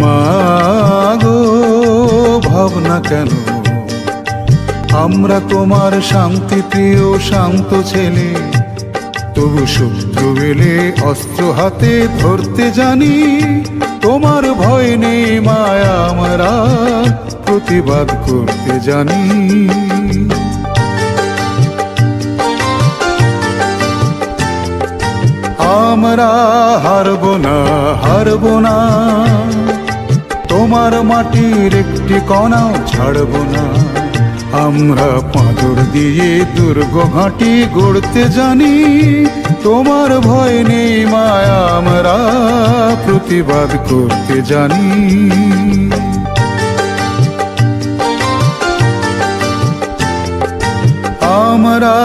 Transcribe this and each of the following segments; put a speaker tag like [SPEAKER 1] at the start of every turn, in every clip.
[SPEAKER 1] মাগো ভাবনা কেন, আমরা তোমার শান্তি প্রিয় শান্ত ছেলে, তবু শত্রু এলে অস্ত্র হাতে ধরতে জানি। তোমার ভয় নেই মায়া, আমরা প্রতিবাদ করতে জানি। আমরা হারব না, হারব না, তোমার মাটির একটি কণাও ছাড়ব না। আমরা পাঁজর দিয়ে দুর্গ ঘাঁটি গড়তে জানি। তোমার ভয় নেই মায়া, আমরা প্রতিবাদ করতে জানি। আমরা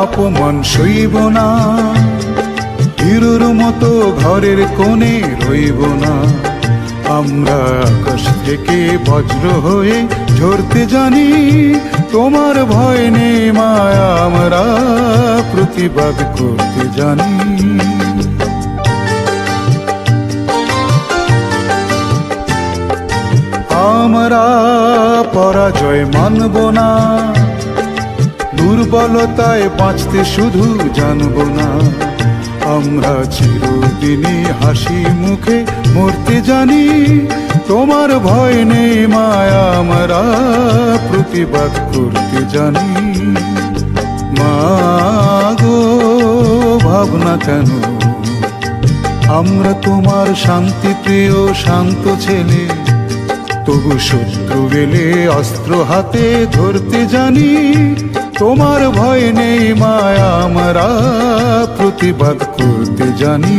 [SPEAKER 1] অপমান সইব না, হিরোর মতো ঘরের কোণে রইব না। আমরা আকাশ থেকে বজ্র হয়ে ঝরতে জানি। তোমার ভয় নেই মায়া, আমরা প্রতিবাদ করতে জানি। আমরা পরাজয় মানব না, দুর্বলতায় বাঁচতে শুধু জানব না। আমরা চিরদিনই হাসি মুখে মরতে জানি। তোমার ভয় নেই মায়া, আমরা প্রতিবাদ করতে জানি। মাগো ভাবনা কেন, আমরা তোমার শান্তি প্রিয় শান্ত ছেলে, তবু শত্রু এলে অস্ত্র হাতে ধরতে জানি। তোমার ভয় নেই মায়া, আমরা প্রতিবাদ করতে জানি।